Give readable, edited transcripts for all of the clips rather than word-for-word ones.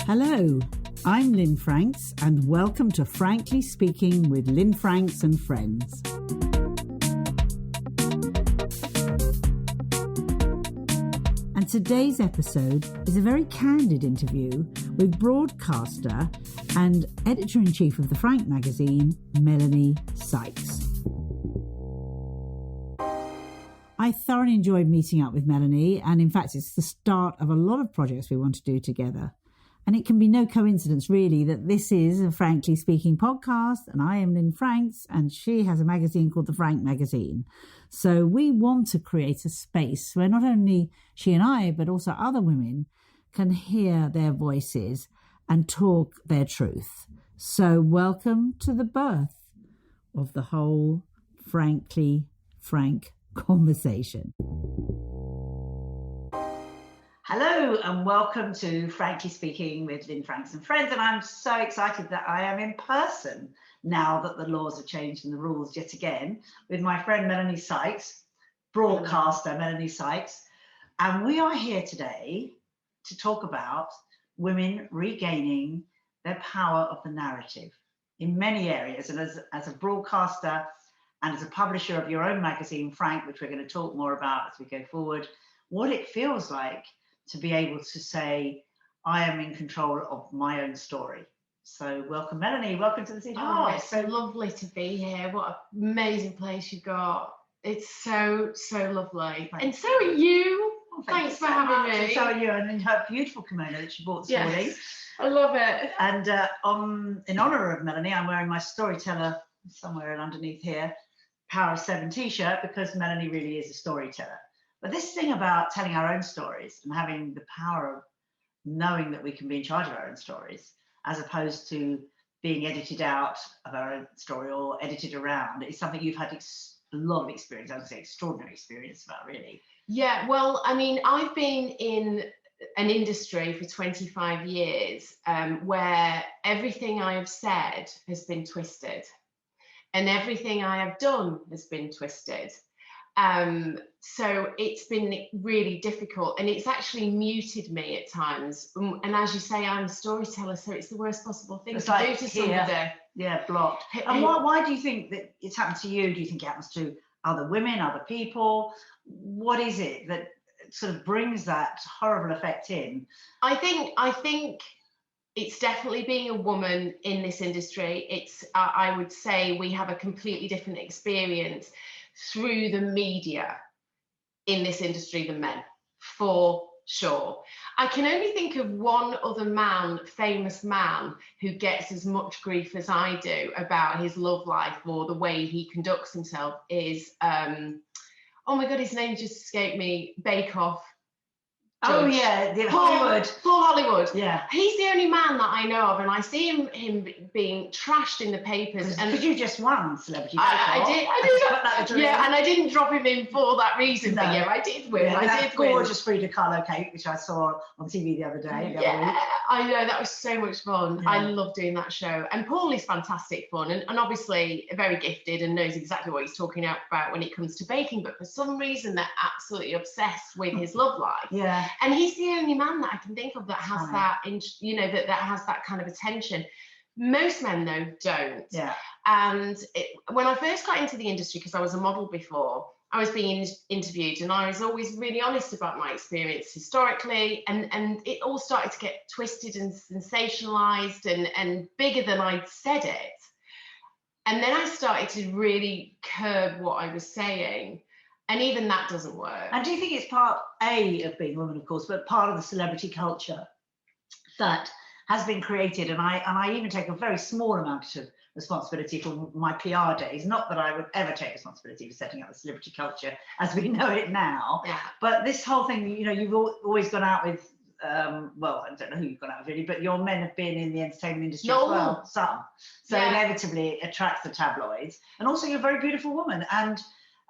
Hello, I'm Lynn Franks and welcome to Frankly Speaking with Lynn Franks and Friends. And today's episode is a very candid interview with broadcaster and editor-in-chief of the Frank magazine, Melanie Sykes. I thoroughly enjoyed meeting up with Melanie, and in fact it's the start of a lot of projects we want to do together. And it can be no coincidence, really, that this is a Frankly Speaking podcast, and I am Lynn Franks, and she has a magazine called the Frank Magazine. So we want to create a space where not only she and I, but also other women can hear their voices and talk their truth. So welcome to the birth of the whole Frankly Frank conversation. Hello and welcome to Frankly Speaking with Lynn Franks and Friends, and I'm so excited that I am in person now that the laws have changed and the rules yet again with my friend Melanie Sykes, broadcaster Melanie Sykes, and we are here today to talk about women regaining their power of the narrative in many areas. And as a broadcaster and as a publisher of your own magazine, Frank, which we're going to talk more about as we go forward, what it feels like to be able to say, I am in control of my own story. So welcome, Melanie. Welcome to the city. Oh, it's so lovely to be here. What an amazing place you've got. It's so lovely. Thanks. And so are you. Thanks for having me. So are you. And then her beautiful kimono that she bought this morning. I love it. And in honour of Melanie, I'm wearing my storyteller somewhere underneath here, Power of 7 t-shirt, because Melanie really is a storyteller. But this thing about telling our own stories and having the power of knowing that we can be in charge of our own stories, as opposed to being edited out of our own story or edited around, is something you've had a lot of experience, I would say extraordinary experience about, really. Yeah, well, I mean, I've been in an industry for 25 years where everything I have said has been twisted and everything I have done has been twisted. So it's been really difficult, and it's actually muted me at times. And as you say, I'm a storyteller, so it's the worst possible thing to do to somebody. Yeah, blocked. And why do you think that it's happened to you? Do you think it happens to other women, other people? What is it that sort of brings that horrible effect in? I think it's definitely being a woman in this industry. It's I would say we have a completely different experience through the media in this industry than men, for sure. I can only think of one other famous man, who gets as much grief as I do about his love life or the way he conducts himself is, oh my God, his name just escaped me, Bake Off. Oh yeah, Hollywood. Paul Hollywood. Yeah. He's the only man that I know of, and I see him being trashed in the papers. And because you just won Celebrity Bake Off. I did. Yeah, and I didn't drop him in for that reason. No. But yeah, I did win. Yeah, I did gorgeous Frida Kahlo cake, which I saw on TV the other day. I know, that was so much fun. Yeah. I love doing that show. And Paul is fantastic fun, and obviously very gifted and knows exactly what he's talking about when it comes to baking. But for some reason, they're absolutely obsessed with his love life. Yeah. And he's the only man that I can think of that has that, that has that kind of attention. Most men, though, don't. Yeah. And when I first got into the industry, because I was a model before, I was being interviewed, and I was always really honest about my experience historically, and it all started to get twisted and sensationalized and bigger than I'd said it. And then I started to really curb what I was saying. And even that doesn't work. And do you think it's part A of being a woman, of course, but part of the celebrity culture that has been created? And I even take a very small amount of responsibility for my PR days. Not that I would ever take responsibility for setting up the celebrity culture as we know it now. Yeah. But this whole thing, you've always gone out with, well, I don't know who you've gone out with really, but your men have been in the entertainment industry as well, some. So inevitably it attracts the tabloids. And also you're a very beautiful woman. And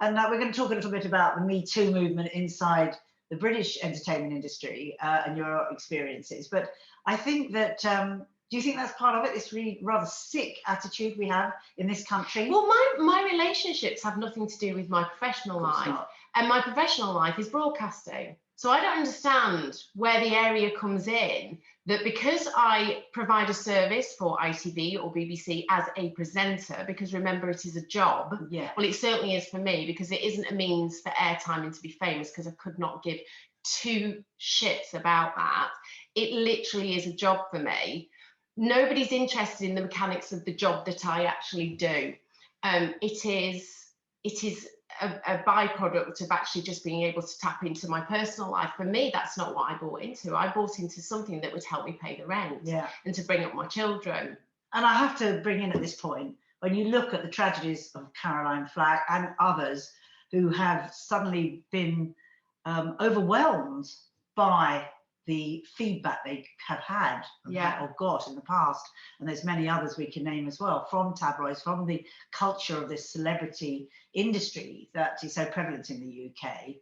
we're going to talk a little bit about the Me Too movement inside the British entertainment industry and your experiences. But I think that, do you think that's part of it, this really rather sick attitude we have in this country? Well, my relationships have nothing to do with my professional life. And my professional life is broadcasting. So I don't understand where the area comes in, that because I provide a service for ITV or BBC as a presenter, because remember, it is a job. Yeah. Well, it certainly is for me, because it isn't a means for airtime and to be famous, because I could not give two shits about that. It literally is a job for me. Nobody's interested in the mechanics of the job that I actually do. It is a byproduct of actually just being able to tap into my personal life. For me, that's not what I bought into. I bought into something that would help me pay the rent, Yeah. and to bring up my children. And I have to bring in at this point, when you look at the tragedies of Caroline Flack and others who have suddenly been overwhelmed by the feedback they have had or got in the past, and there's many others we can name as well, from tabloids, from the culture of this celebrity industry that is so prevalent in the UK,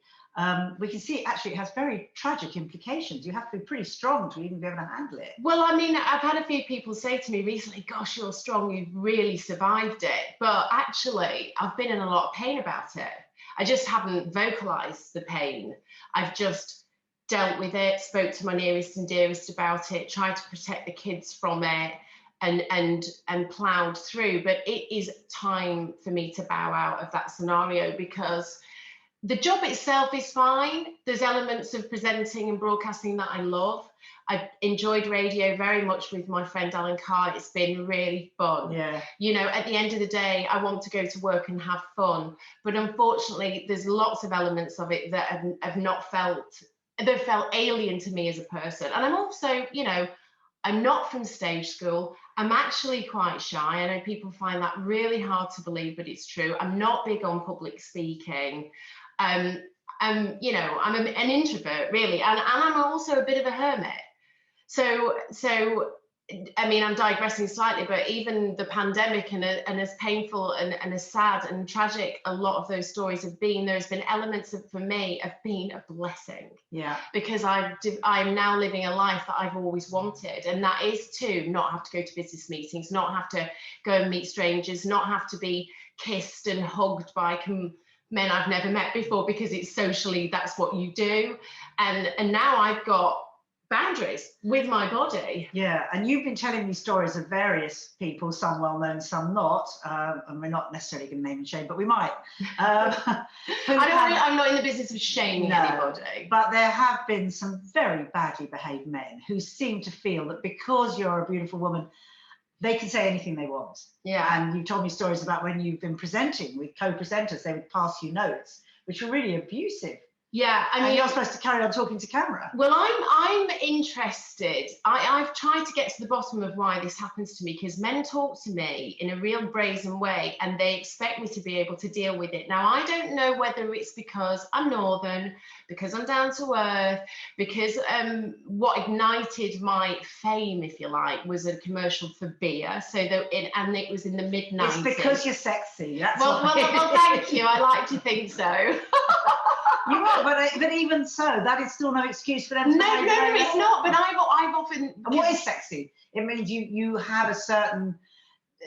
we can see actually it has very tragic implications. You have to be pretty strong to even be able to handle it. Well, I mean, I've had a few people say to me recently, gosh, you're strong, you've really survived it. But actually, I've been in a lot of pain about it. I just haven't vocalized the pain. I've just dealt with it, spoke to my nearest and dearest about it, tried to protect the kids from it, and ploughed through. But it is time for me to bow out of that scenario, because the job itself is fine. There's elements of presenting and broadcasting that I love. I've enjoyed radio very much with my friend Alan Carr. It's been really fun. Yeah. You know, at the end of the day, I want to go to work and have fun. But unfortunately, there's lots of elements of it that have not felt, that felt alien to me as a person. And I'm also, you know, I'm not from stage school. I'm actually quite shy. I know people find that really hard to believe, but it's true. I'm not big on public speaking. You know, I'm an introvert, really, and I'm also a bit of a hermit. So I mean, I'm digressing slightly, but even the pandemic and as painful and as sad and tragic a lot of those stories have been, there's been elements of, for me, have been a blessing. Yeah. Because I'm now living a life that I've always wanted, and that is to not have to go to business meetings, not have to go and meet strangers, not have to be kissed and hugged by men I've never met before, because it's socially, that's what you do. And now I've got boundaries with my body. Yeah, and you've been telling me stories of various people, some well known, some not, and we're not necessarily going to name and shame, but we might. I'm not in the business of shaming anybody. But there have been some very badly behaved men who seem to feel that because you're a beautiful woman, they can say anything they want. Yeah. And you told me stories about when you've been presenting with co-presenters, they would pass you notes, which were really abusive. Yeah, I mean, and you're supposed to carry on talking to camera. Well, I'm interested. I've tried to get to the bottom of why this happens to me, because men talk to me in a real brazen way and they expect me to be able to deal with it. Now, I don't know whether it's because I'm Northern, because I'm down to earth, because what ignited my fame, if you like, was a commercial for beer. So and it was in the mid-90s. It's because you're sexy. That's well, thank you. I like to think so. You are, but even so, that is still no excuse for them to No, it's not. But I've often. And what is sexy? It means you have a certain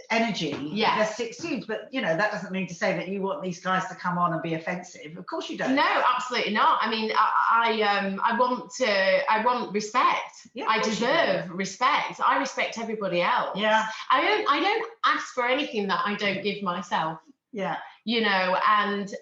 energy that succeeds, but you know that doesn't mean to say that you want these guys to come on and be offensive. Of course you don't. No, absolutely not. I mean, I want respect. Yeah, I deserve respect. I respect everybody else. Yeah. I don't ask for anything that I don't give myself. Yeah. You know, and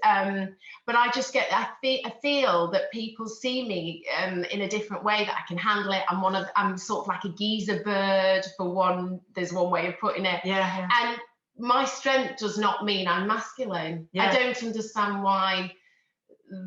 but I just I feel that people see me in a different way, that I can handle it. I'm sort of like a geezer bird, for one. There's one way of putting it. Yeah. And my strength does not mean I'm masculine. Yeah. I don't understand why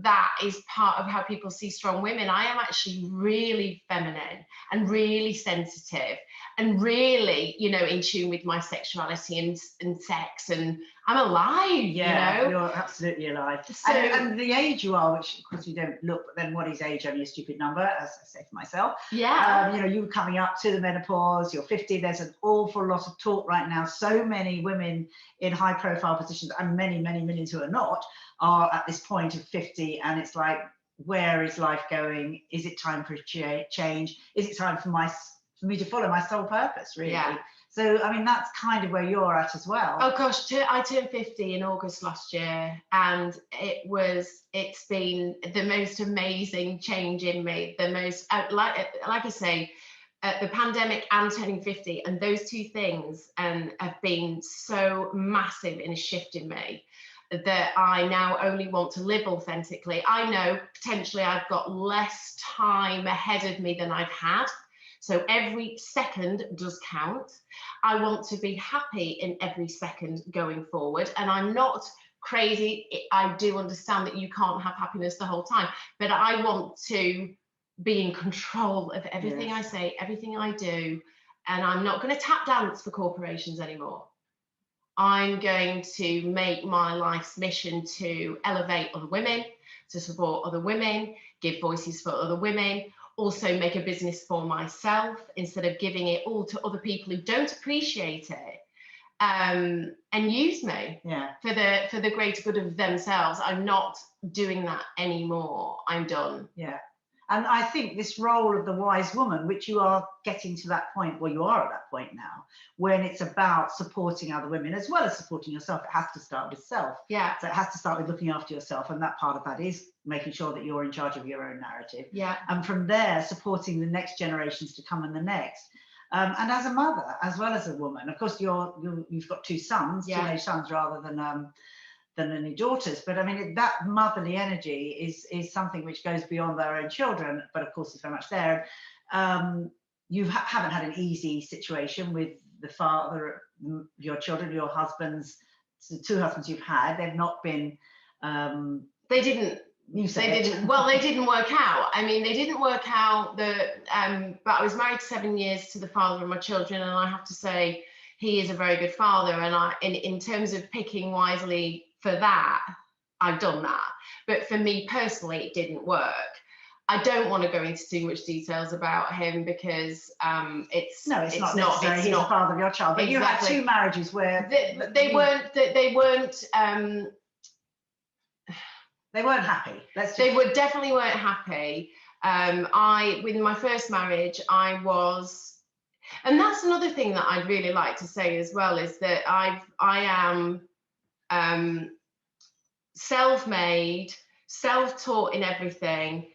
that is part of how people see strong women. I am actually really feminine and really sensitive and really, you know, in tune with my sexuality and sex, and I'm alive. Yeah, you know? You're absolutely alive. So, and the age you are, which of course you don't look, but then what is age? Only a stupid number, as I say for myself. Yeah. You know, you're coming up to the menopause, you're 50, there's an awful lot of talk right now. So many women in high profile positions, and many millions who are not, are at this point of 50, and it's like, where is life going? Is it time for a change? Is it time for me to follow my soul purpose, really? Yeah. So, I mean, that's kind of where you're at as well. Oh gosh, I turned 50 in August last year, and it's been the most amazing change in me. The most, like I say, the pandemic and turning 50, and those two things have been so massive in a shift in me that I now only want to live authentically. I know potentially I've got less time ahead of me than I've had. So every second does count. I want to be happy in every second going forward. And I'm not crazy. I do understand that you can't have happiness the whole time, but I want to be in control of everything I say, everything I do. And I'm not going to tap dance for corporations anymore. I'm going to make my life's mission to elevate other women, to support other women, give voices for other women, also make a business for myself instead of giving it all to other people who don't appreciate it, and use me for the greater good of themselves. I'm not doing that anymore. I'm done. Yeah. And I think this role of the wise woman, which you are getting to that point, well, you are at that point now, when it's about supporting other women as well as supporting yourself. It has to start with self. Yeah. So it has to start with looking after yourself. And that part of that is making sure that you're in charge of your own narrative. Yeah. And from there, supporting the next generations to come and the next. And as a mother, as well as a woman, of course, you've got two sons, teenage sons rather than any daughters, but I mean that motherly energy is something which goes beyond their own children, but of course it's very much there. You haven't had an easy situation with the father of your children, your husbands, the two husbands you've had. They've not been. They didn't. Well, they didn't work out. I mean, they didn't work out. But I was married 7 years to the father of my children, and I have to say he is a very good father. And in terms of picking wisely for that, I've done that. But for me personally, it didn't work. I don't want to go into too much details about him because it's not he's the father of your child. But exactly. You had two marriages where they weren't happy. They definitely weren't happy. With my first marriage, I was. And that's another thing that I'd really like to say as well, is that I am self-made, self-taught in everything,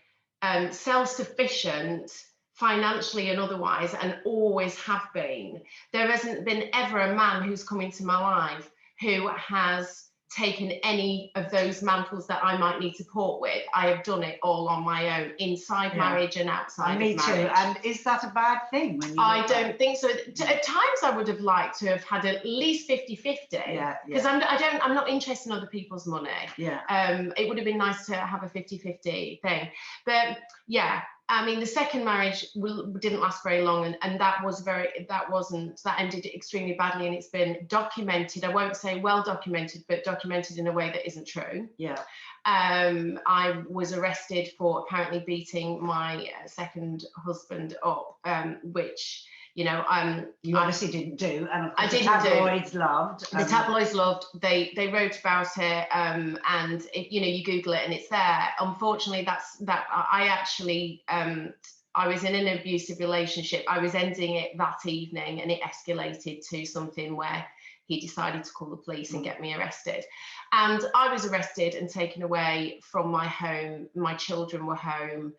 self-sufficient financially and otherwise, and always have been. There hasn't been ever a man who's come into my life who has taken any of those mantles that I might need support with. I have done it all on my own, inside marriage and outside Me of marriage. too. And is that a bad thing? I don't think so. At times I would have liked to have had at least 50-50. Because I'm not interested in other people's money. It would have been nice to have a 50-50 thing. But yeah, I mean, the second marriage didn't last very long, and that ended extremely badly, and it's been documented. I won't say well documented, but documented in a way that isn't true. I was arrested for apparently beating my second husband up, which you obviously didn't do, and of course the tabloids loved. The tabloids loved. They wrote about it, and you Google it and it's there. Unfortunately, I was in an abusive relationship. I was ending it that evening, and it escalated to something where he decided to call the police and get me arrested. And I was arrested and taken away from my home. My children were home.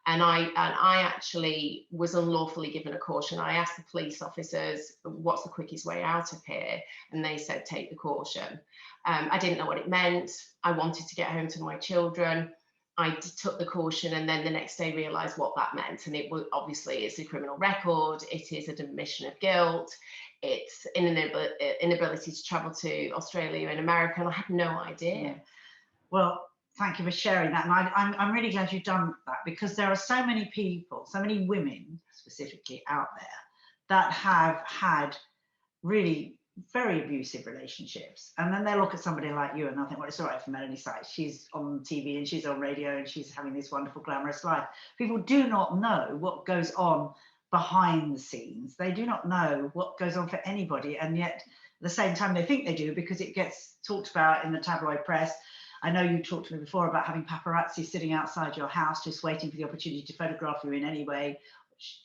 And I actually was unlawfully given a caution. I asked the police officers, what's the quickest way out of here? And they said, take the caution. I didn't know what it meant. I wanted to get home to my children. I took the caution, and then the next day realised what that meant. And it was obviously it's a criminal record. It is an admission of guilt. It's an inability to travel to Australia and America. And I had no idea. Well, thank you for sharing that. And I'm really glad you've done that, because there are so many people, so many women specifically out there that have had really very abusive relationships. And then they look at somebody like you and they'll think, well, it's all right for Melanie Sykes. She's on TV and she's on radio and she's having this wonderful, glamorous life. People do not know what goes on behind the scenes. They do not know what goes on for anybody. And yet at the same time, they think they do, because it gets talked about in the tabloid press. I know you talked to me before about having paparazzi sitting outside your house, just waiting for the opportunity to photograph you in any way,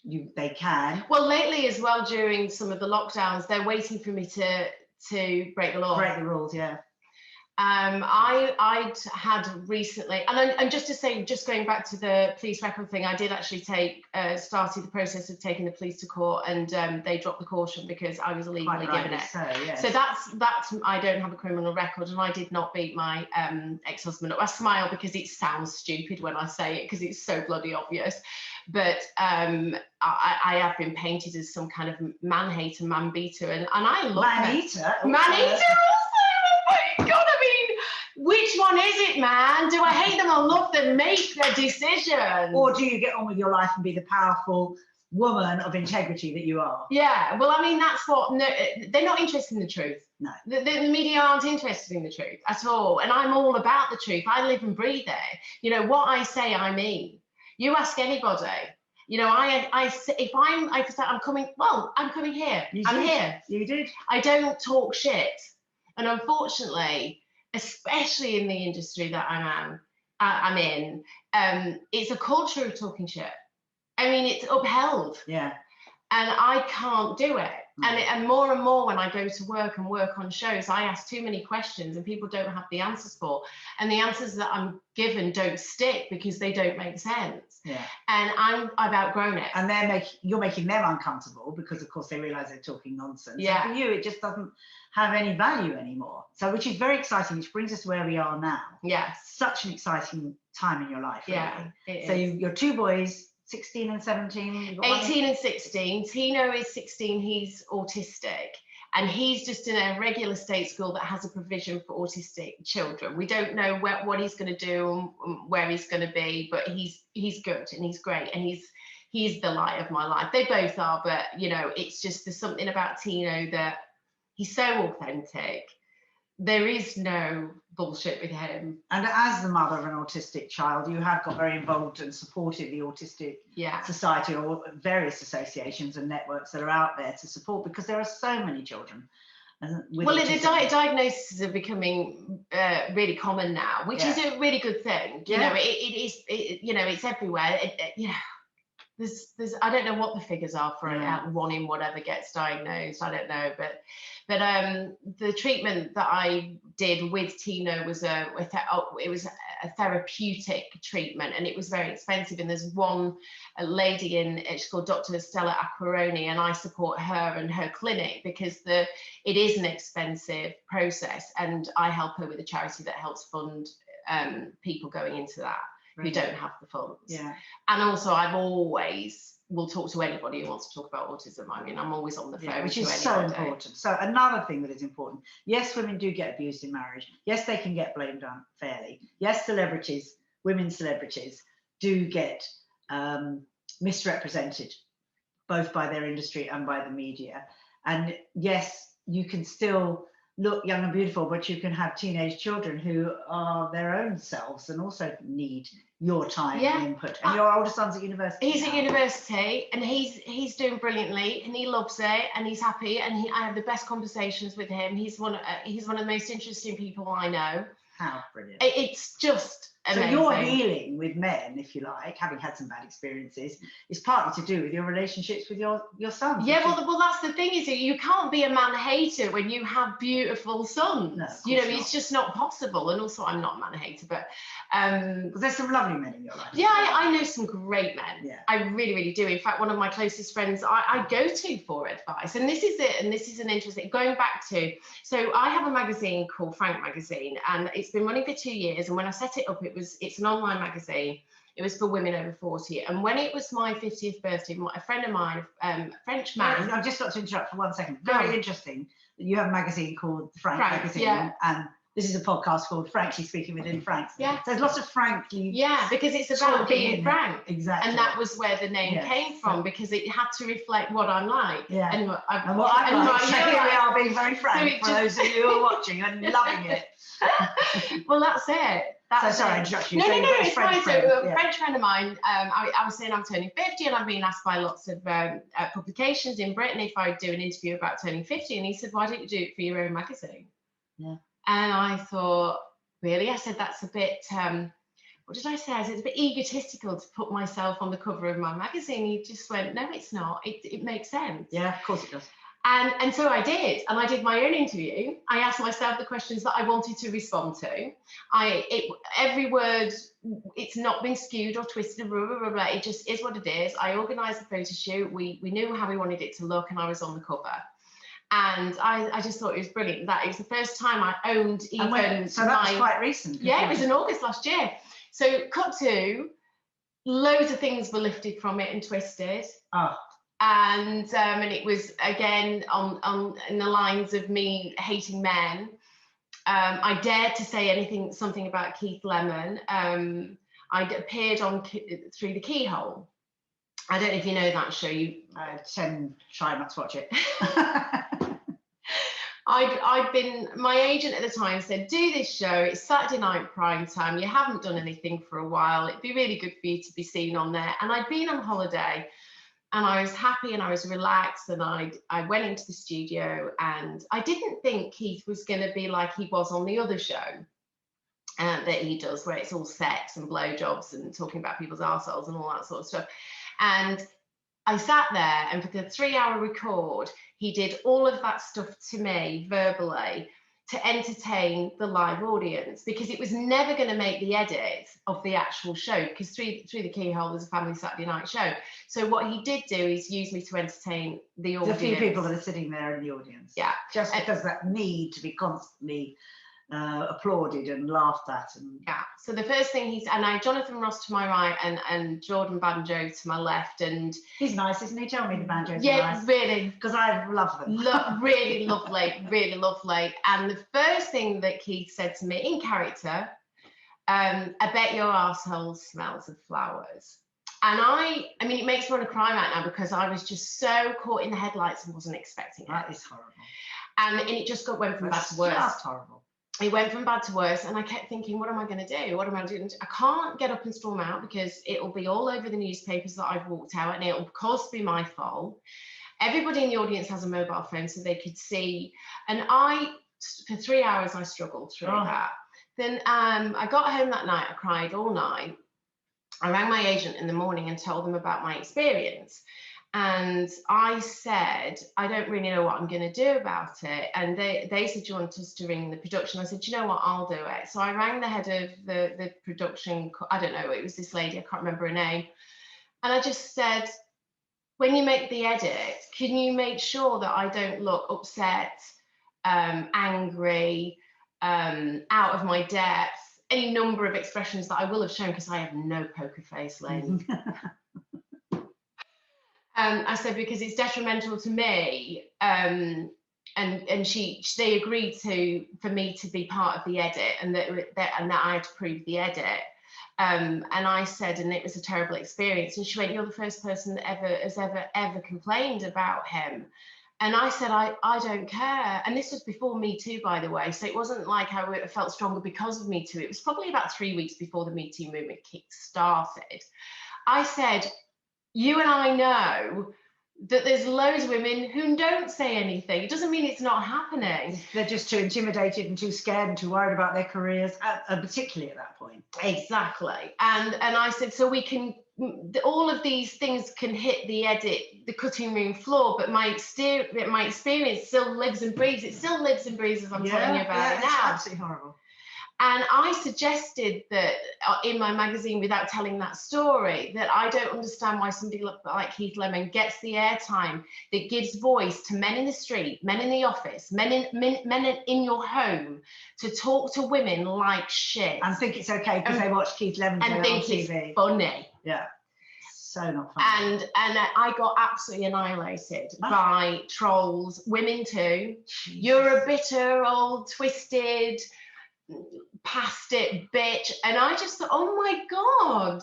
they can. Well, lately as well, during some of the lockdowns, they're waiting for me to break the law. Break the rules, yeah. I'd had recently, and just to say, just going back to the police record thing, I did actually started the process of taking the police to court, and they dropped the caution because I was illegally given it. So, yes. So that's I don't have a criminal record, and I did not beat my ex-husband up. I smile because it sounds stupid when I say it because it's so bloody obvious. But I have been painted as some kind of man-hater, man-beater, and I love man-eater. Man-eater also. Oh my God, I mean, which one is it, man? Do I hate them or love them? Make their decision. Or do you get on with your life and be the powerful woman of integrity that you are? Yeah, well, I mean, that's what, no, they're not interested in the truth. No. The media aren't interested in the truth at all. And I'm all about the truth. I live and breathe there. You know, what I say, I mean. You ask anybody. You know, if I'm coming, well, I'm coming here. I'm here. You did. I don't talk shit. And unfortunately, especially in the industry that I'm in, it's a culture of talking shit. I mean, it's upheld. Yeah. And I can't do it. And more and more when I go to work and work on shows, I ask too many questions and people don't have the answers for. And the answers that I'm given don't stick because they don't make sense. Yeah. And I've outgrown it. And you're making them uncomfortable because, of course, they realise they're talking nonsense. Yeah. And for you, it just doesn't have any value anymore. So, which is very exciting, which brings us to where we are now. Yes. Such an exciting time in your life. Really. Yeah. It so is. Your two boys, 16 and 17. 18 and 16. Tino is 16. He's autistic. And he's just in a regular state school that has a provision for autistic children. We don't know what he's going to do and where he's going to be, but he's good and he's great. And he's the light of my life. They both are, but, you know, it's just there's something about Tino that he's so authentic. There is no bullshit with him. And as the mother of an autistic child, you have got very involved and supported the Autistic Society or various associations and networks that are out there to support, because there are so many children. Well, the diagnoses are becoming really common now, which is a really good thing. You know, it is. You know, it's everywhere. You know, there's I don't know what the figures are for one in whatever gets diagnosed. I don't know, but the treatment that I did with Tino was a therapeutic treatment, and it was very expensive. And there's one lady she's called Dr. Stella Acquaroni, and I support her and her clinic because it is an expensive process, and I help her with a charity that helps fund people going into that who don't have the funds. Yeah. And also I've always will talk to anybody who wants to talk about autism. I mean, I'm always on the phone. Which is so important. So another thing that is important. Yes, women do get abused in marriage. Yes, they can get blamed unfairly. Yes, women celebrities do get misrepresented, both by their industry and by the media. And yes, you can still look young and beautiful, but you can have teenage children who are their own selves and also need your time and input. And your older son's at university. He's at university, and he's doing brilliantly, and he loves it, and he's happy, and I have the best conversations with him. He's one of the most interesting people I know. How brilliant! It's just amazing. So your healing with men, if you like, having had some bad experiences, is partly to do with your relationships with your sons. Yeah, well, that's the thing, is that you can't be a man hater when you have beautiful sons. No, you know, it's just not possible. And also, I'm not a man hater, but there's some lovely men in your life. Yeah, I know some great men. Yeah. I really, really do. In fact, one of my closest friends I go to for advice, and this is it. And this is an interesting going back to. So I have a magazine called Frank Magazine, and it's been running for 2 years. And when I set it up, it's an online magazine. It was for women over 40. And when it was my 50th birthday, a friend of mine, French man. I've just got to interrupt for 1 second. Very interesting that you have a magazine called Frank Magazine, and this is a podcast called Frankly Speaking with Lynn Franks. Yeah. So there's lots of frankly. Yeah, because it's about being frank. Exactly. And that was where the name came from, because it had to reflect what I'm like. Yeah. And what I'm like. So here we are being very frank for those of you who are watching and loving it. Well, that's it. Sorry, I interrupted you. No, it's fine. So a French friend of mine, I was saying I'm turning 50, and I've been asked by lots of publications in Britain if I'd do an interview about turning 50. And he said, why don't you do it for your own magazine? Yeah. And I thought, really? I said, that's a bit what did I say? I said, it's a bit egotistical to put myself on the cover of my magazine. He just went, no, it's not. It makes sense. Yeah, of course it does. And so I did, and I did my own interview. I asked myself the questions that I wanted to respond to. Every word, it's not been skewed or twisted, blah, blah, blah, blah. It just is what it is. I organised the photo shoot. We knew how we wanted it to look, and I was on the cover. And I just thought it was brilliant. That it was the first time I owned even. So that was quite recent. Yeah, it was in August last year. So cut to, loads of things were lifted from it and twisted. Oh. And it was again on in the lines of me hating men. I dared to say something about Keith Lemon. I appeared on Through the Keyhole. I don't know if you know that show. Try not to watch it. My agent at the time said, do this show, it's Saturday night prime time, you haven't done anything for a while, it'd be really good for you to be seen on there. And I'd been on holiday, and I was happy and I was relaxed, and I went into the studio, and I didn't think Keith was going to be like he was on the other show that he does, where it's all sex and blowjobs and talking about people's arseholes and all that sort of stuff. And I sat there, and for the 3-hour record, he did all of that stuff to me verbally to entertain the live audience, because it was never going to make the edit of the actual show, because Through the Keyhole was a family Saturday night show. So what he did do is use me to entertain the audience. The few people that are sitting there in the audience. Yeah. Just because that need to be constantly applauded and laughed at. And yeah. So the first thing I had Jonathan Ross to my right and Jordan Banjo to my left, and he's nice, isn't he? Tell me the Banjo's nice. Really, because I love them. Really lovely, really lovely. And the first thing that Keith said to me in character, I bet your arsehole smells of flowers. And I mean, it makes me want to cry right now, because I was just so caught in the headlights and wasn't expecting it. That is horrible. And it just went from bad to worse. That's horrible. It went from bad to worse, and I kept thinking, what am I going to do? What am I doing? I can't get up and storm out, because it'll be all over the newspapers that I've walked out, and it'll of course be my fault. Everybody in the audience has a mobile phone, so they could see. And for 3 hours, I struggled through that. Then I got home that night. I cried all night. I rang my agent in the morning and told them about my experience. And I said, I don't really know what I'm going to do about it. And they said, do you want us to ring the production? I said, you know what, I'll do it. So I rang the head of the production. I don't know, it was this lady, I can't remember her name. And I just said, when you make the edit, can you make sure that I don't look upset, angry, out of my depth, any number of expressions that I will have shown, because I have no poker face, Lynn. I said, because it's detrimental to me, and they agreed for me to be part of the edit, and that I had to prove the edit. And I said, and it was a terrible experience. And she went, you're the first person that has ever complained about him. And I said, I don't care. And this was before Me Too, by the way. So it wasn't like I felt stronger because of Me Too. It was probably about 3 weeks before the Me Too movement started. I said, you and I know that there's loads of women who don't say anything. It doesn't mean it's not happening. They're just too intimidated and too scared and too worried about their careers, particularly at that point. Exactly. And I said, so we can, all of these things can hit the cutting room floor, but my experience still lives and breathes. It still lives and breathes as I'm telling you about it now. It's absolutely horrible. And I suggested that in my magazine, without telling that story, that I don't understand why somebody like Keith Lemon gets the airtime that gives voice to men in the street, men in the office, men in your home, to talk to women like shit. And think it's okay because they watch Keith Lemon and think on TV. It's funny. Yeah. So not funny. And I got absolutely annihilated by trolls, women too. Jesus. You're a bitter, old, twisted, past it bitch. And I just thought, oh my God,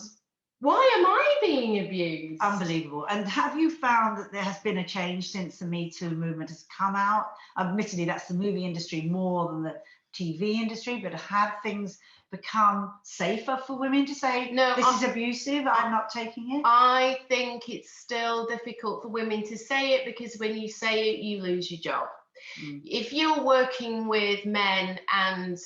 why am I being abused? Unbelievable. And have you found that there has been a change since the Me Too movement has come out? Admittedly, that's the movie industry more than the TV industry, but have things become safer for women to say, no, this is abusive, I'm not taking it? I think it's still difficult for women to say it, because when you say it, you lose your job. If you're working with men and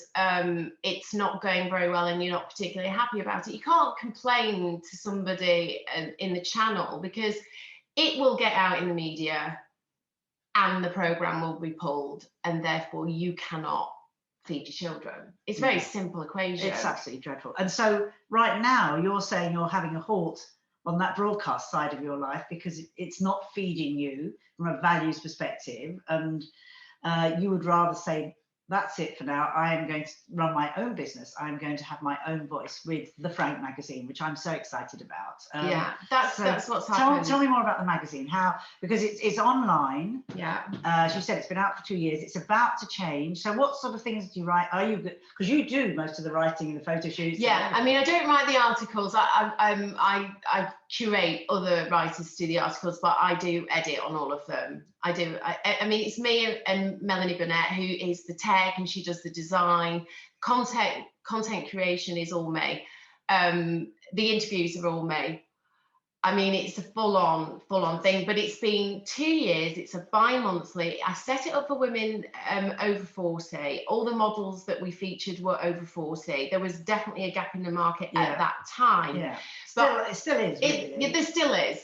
it's not going very well and you're not particularly happy about it, you can't complain to somebody in the channel, because it will get out in the media and the programme will be pulled, and therefore you cannot feed your children. It's a very simple equation. It's absolutely dreadful. And so right now you're saying you're having a halt on that broadcast side of your life because it's not feeding you from a values perspective, and you would rather say, that's it for now. I am going to run my own business. I'm going to have my own voice with the Frank magazine, which I'm so excited about. Yeah, that's what's happened. Tell me more about the magazine. How, because it's online. Yeah. As you said, it's been out for 2 years. It's about to change. So what sort of things do you write? Are you, because you do most of the writing and the photo shoots? Yeah, I mean, I don't write the articles. I curate other writers to do the articles, but I do edit on all of them. I do. I mean, it's me and Melanie Burnett who is the tech, and she does the design. Content creation is all me. The interviews are all me. I mean, it's a full-on thing, but it's been 2 years. It's a bi-monthly. I set it up for women over 40. All the models that we featured were over 40. There was definitely a gap in the market at that time. Yeah. But it still is. Really.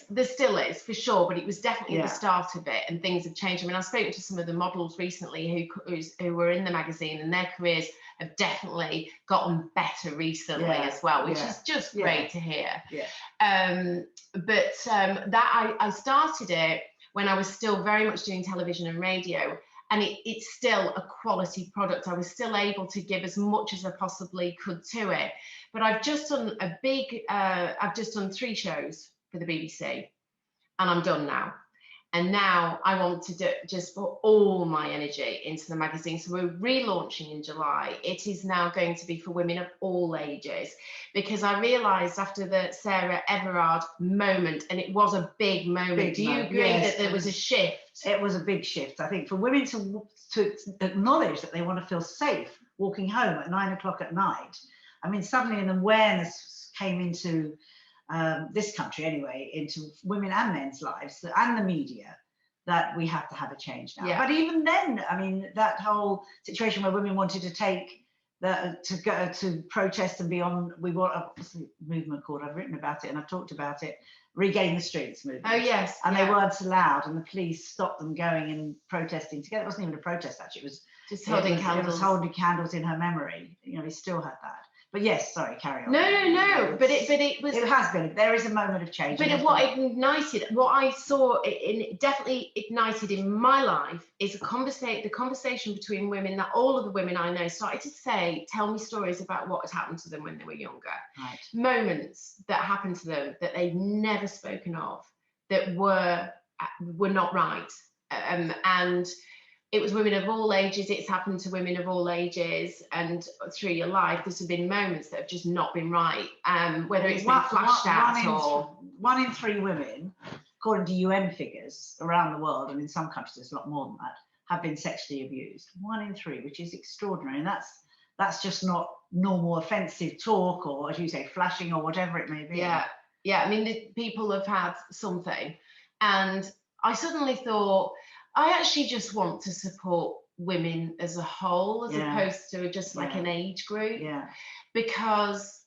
There still is for sure, but it was definitely the start of it, and things have changed. I mean, I've spoken to some of the models recently who were in the magazine, and their careers have definitely gotten better recently as well, which is just great to hear. Yeah. But that I started it when I was still very much doing television and radio, and it's still a quality product. I was still able to give as much as I possibly could to it. But I've just done I've just done 3 shows for the BBC, and I'm done now. And now I want to just put all my energy into the magazine. So we're relaunching in July. It is now going to be for women of all ages, because I realised after the Sarah Everard moment, and it was a big moment. Do you agree that there was a shift? It was a big shift. I think for women to acknowledge that they want to feel safe walking home at 9 o'clock at night. I mean, suddenly an awareness came into this country anyway, into women and men's lives and the media, that we have to have a change now. But even then, I mean, that whole situation where women wanted to take to go to protest and be on, we want a movement called, I've written about it and I've talked about it, Regain the Streets movement. Oh yes. And they weren't allowed, and the police stopped them going and protesting together. It wasn't even a protest, actually. It was just holding candles. It was holding candles in her memory. You know, we still had that. But yes, sorry, carry on. No. But it was. It has been. There is a moment of change. But what I saw, it definitely ignited in my life is the conversation between women, that all of the women I know started to tell me stories about what had happened to them when they were younger. Right. Moments that happened to them that they'd never spoken of, that were not right, and. It was women of all ages. It's happened to women of all ages, and through your life, there's been moments that have just not been right. Whether it's been flashed out or 1 in 3 women, according to UN figures around the world, and in some countries there's a lot more than that, have been sexually abused. 1 in 3, which is extraordinary, and that's just not normal offensive talk, or as you say, flashing or whatever it may be. Yeah. I mean, people have had something, and I suddenly thought, I actually just want to support women as a whole, as opposed to just like an age group. Yeah. Because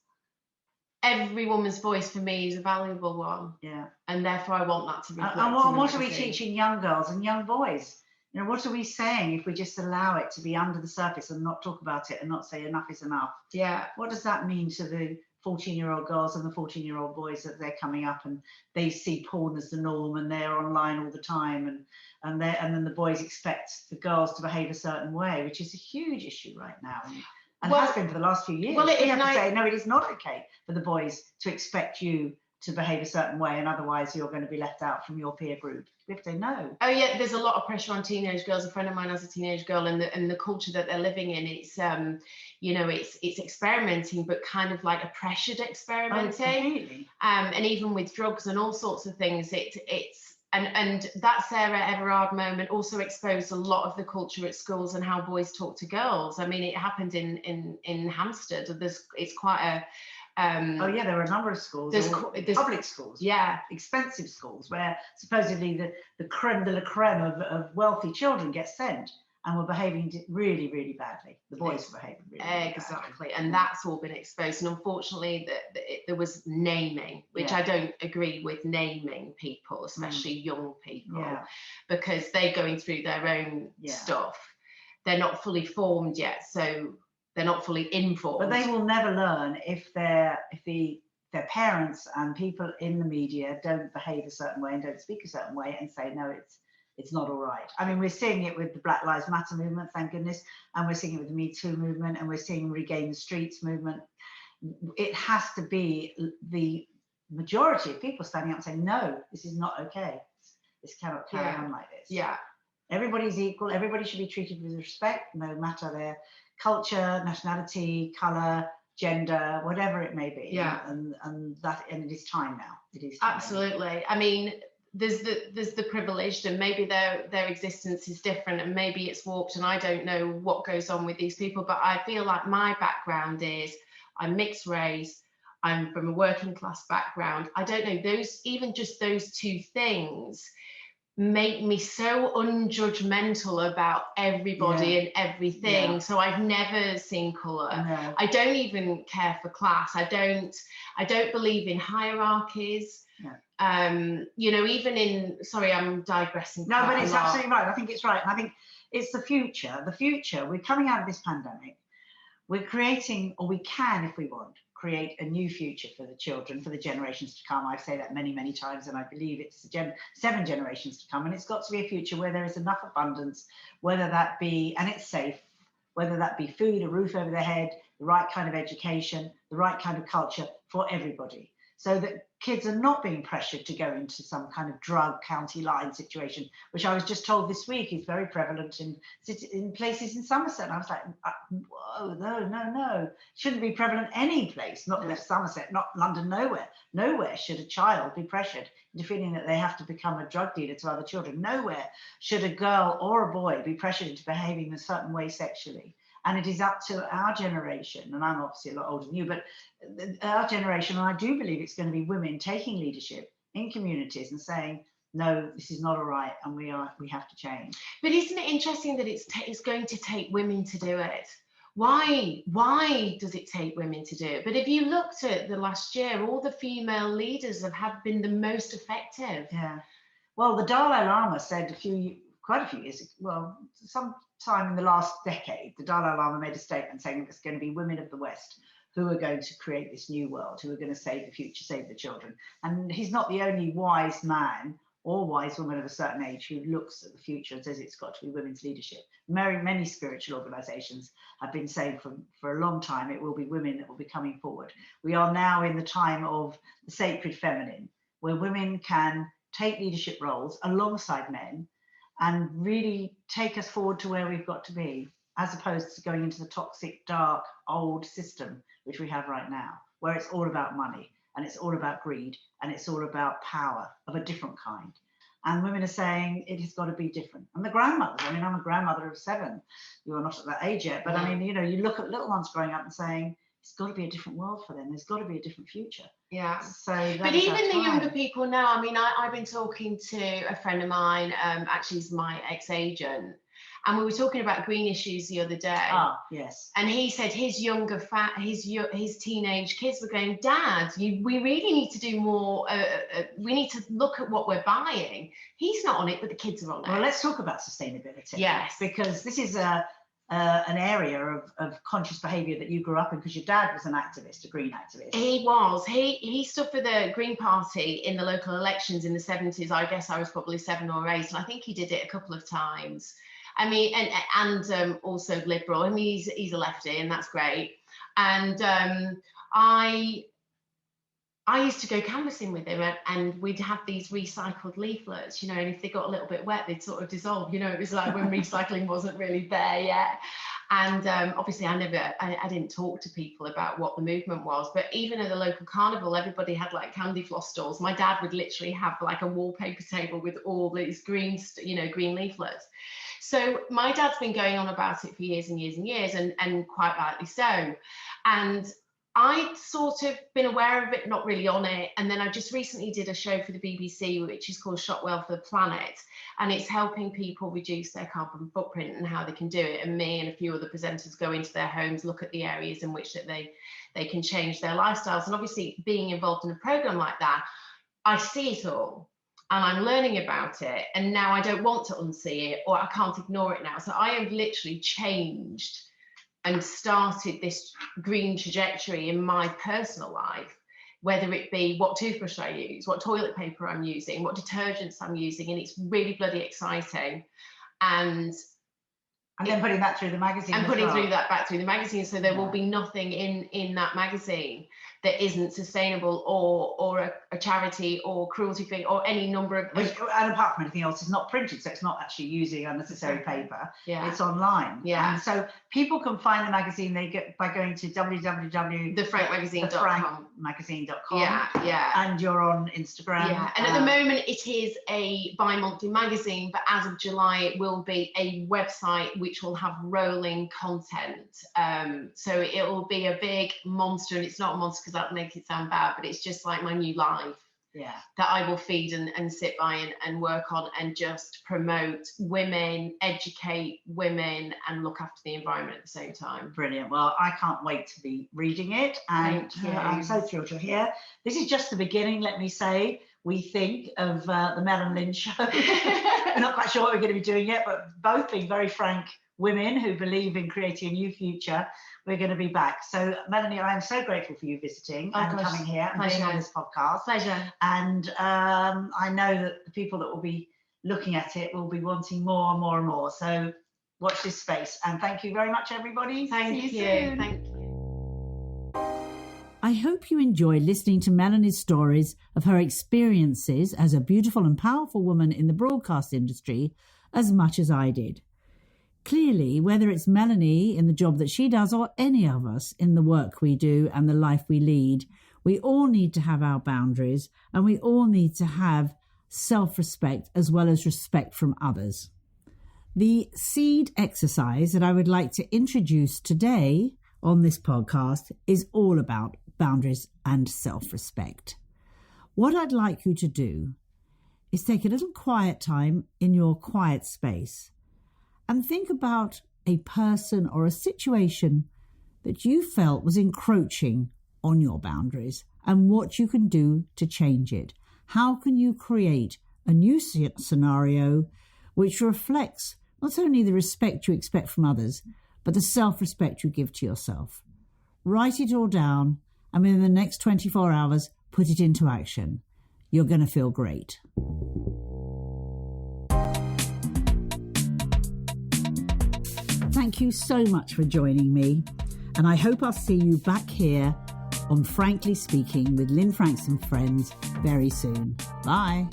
every woman's voice for me is a valuable one. Yeah. And therefore I want that to be reflected. And what are we teaching young girls and young boys? You know, what are we saying if we just allow it to be under the surface and not talk about it and not say enough is enough? Yeah. What does that mean to the 14-year-old girls and the 14-year-old boys that they're coming up and they see porn as the norm and they're online all the time, and then the boys expect the girls to behave a certain way, which is a huge issue right now, and has been for the last few years. Well, we have to say, no, it is not okay for the boys to expect you to behave a certain way, and otherwise you're going to be left out from your peer group. We have to know. Oh yeah, there's a lot of pressure on teenage girls. A friend of mine has a teenage girl, and the culture that they're living in, it's it's experimenting, but kind of like a pressured experimenting. And even with drugs and all sorts of things, and that Sarah Everard moment also exposed a lot of the culture at schools and how boys talk to girls. I mean, it happened in Hampstead. It's quite Oh yeah, there are a number of schools, there's public schools, yeah, expensive schools, where supposedly the creme de la creme of wealthy children get sent, and were behaving really, really badly. The boys were behaving really, really exactly, badly. And that's all been exposed. And unfortunately, there was naming, which I don't agree with, naming people, especially young people, because they're going through their own stuff. They're not fully formed yet, so they're not fully informed. But they will never learn if their parents and people in the media don't behave a certain way and don't speak a certain way and say, no, it's not all right. I mean, we're seeing it with the Black Lives Matter movement, thank goodness, and we're seeing it with the Me Too movement, and we're seeing Regain the Streets movement. It has to be the majority of people standing up and saying, no, this is not okay. This cannot carry on like this. Yeah. Everybody's equal. Everybody should be treated with respect, no matter their culture, nationality, colour, gender, whatever it may be. Yeah. And it is time now. It is time. Absolutely. I mean, there's the privileged, and maybe their existence is different, and maybe it's warped, and I don't know what goes on with these people, but I feel like my background is I'm mixed race, I'm from a working class background. I don't know, just those two things make me so unjudgmental about everybody and everything. So I've never seen colour. No. I don't even care for class. I don't believe in hierarchies. No. Even in, sorry, I'm digressing. No, but it's absolutely right. I think it's right. And I think it's the future. The future, we're coming out of this pandemic. We're creating, or we can, if we want, create a new future for the children, for the generations to come. I've said that many, many times, and I believe it's 7 generations to come. And it's got to be a future where there is enough abundance, whether that be, and it's safe, whether that be food, a roof over their head, the right kind of education, the right kind of culture for everybody. So that kids are not being pressured to go into some kind of drug county line situation, which I was just told this week is very prevalent in places in Somerset. And I was like, whoa, no. Shouldn't be prevalent any place, not just Somerset, not London, nowhere. Nowhere should a child be pressured into feeling that they have to become a drug dealer to other children. Nowhere should a girl or a boy be pressured into behaving in a certain way sexually. And it is up to our generation, and I'm obviously a lot older than you, but our generation, and I do believe it's going to be women taking leadership in communities and saying, no, this is not all right, and we have to change. But isn't it interesting that it's going to take women to do it? Why does it take women to do it? But if you looked at the last year, all the female leaders have been the most effective. Yeah. Well, the Dalai Lama said quite a few years ago, well, sometime in the last decade, the Dalai Lama made a statement saying it was going to be women of the West who are going to create this new world, who are going to save the future, save the children. And he's not the only wise man or wise woman of a certain age who looks at the future and says it's got to be women's leadership. Many spiritual organizations have been saying for a long time it will be women that will be coming forward. We are now in the time of the sacred feminine, where women can take leadership roles alongside men and really take us forward to where we've got to be, as opposed to going into the toxic, dark, old system which we have right now, where it's all about money and it's all about greed and it's all about power of a different kind. And women are saying it has got to be different. And the grandmothers, I mean, I'm a grandmother of 7. You are not at that age yet, but I mean, you look at little ones growing up and saying, it's got to be a different world for them. There's got to be a different future. Yeah. So, but even the younger people now, I mean, I've been talking to a friend of mine, actually he's my ex-agent, and we were talking about green issues the other day. Ah, yes. And he said his his teenage kids were going, Dad, we really need to do more. We need to look at what we're buying. He's not on it, but the kids are on it. Well, let's talk about sustainability. Yes. Because this is an area of conscious behaviour that you grew up in, because your dad was an activist, a green activist. He was. He stood for the Green Party in the local elections in the 70s. I guess I was probably 7 or 8, and I think he did it a couple of times. I mean, and also Liberal. I mean, he's a lefty, and that's great. And I used to go canvassing with him, and we'd have these recycled leaflets, and if they got a little bit wet, they'd sort of dissolve. It was like when recycling wasn't really there yet. And obviously, I didn't talk to people about what the movement was. But even at the local carnival, everybody had like candy floss stalls. My dad would literally have like a wallpaper table with all these green leaflets. So my dad's been going on about it for years and years and years, and quite rightly so. And I'd sort of been aware of it, not really on it. And then I just recently did a show for the BBC, which is called Shop Well for the Planet. And it's helping people reduce their carbon footprint and how they can do it. And me and a few other presenters go into their homes, look at the areas in which that they can change their lifestyles. And obviously being involved in a program like that, I see it all and I'm learning about it. And now I don't want to unsee it, or I can't ignore it now. So I have literally changed and started this green trajectory in my personal life, whether it be what toothbrush I use, what toilet paper I'm using, what detergents I'm using, and it's really bloody exciting. And then putting that through the magazine. And putting through that back through the magazine, so there will be nothing in that magazine that isn't sustainable or a charity or cruelty free or any number of. And apart from anything else, it's not printed, so it's not actually using unnecessary paper. Yeah. It's online. Yeah. And so people can find the magazine by going to www.thefrankmagazine.com. thefrankmagazine.com. Yeah, yeah. And you're on Instagram. Yeah. And at the moment it is a bi-monthly magazine, but as of July it will be a website which will have rolling content. So it will be a big monster, and it's not a monster because that makes it sound bad, but it's just like my new life. Yeah. That I will feed and sit by and work on, and just promote women, educate women, and look after the environment at the same time. Brilliant. Well, I can't wait to be reading it, and I'm so thrilled you're here. This is just the beginning, let me say, we think, of the Mel and Lynn show. We're not quite sure what we're going to be doing yet, but both being very frank women who believe in creating a new future, we're going to be back. So Melanie, I'm so grateful for you visiting and coming here and being on this podcast. Pleasure. And I know that the people that will be looking at it will be wanting more and more and more. So watch this space. And thank you very much, everybody. Thank you. Thank you. I hope you enjoyed listening to Melanie's stories of her experiences as a beautiful and powerful woman in the broadcast industry as much as I did. Clearly, whether it's Melanie in the job that she does or any of us in the work we do and the life we lead, we all need to have our boundaries, and we all need to have self-respect as well as respect from others. The seed exercise that I would like to introduce today on this podcast is all about boundaries and self-respect. What I'd like you to do is take a little quiet time in your quiet space and think about a person or a situation that you felt was encroaching on your boundaries and what you can do to change it. How can you create a new scenario which reflects not only the respect you expect from others, but the self-respect you give to yourself? Write it all down, and within the next 24 hours, put it into action. You're going to feel great. Thank you so much for joining me, and I hope I'll see you back here on Frankly Speaking with Lynn Franks and Friends very soon. Bye.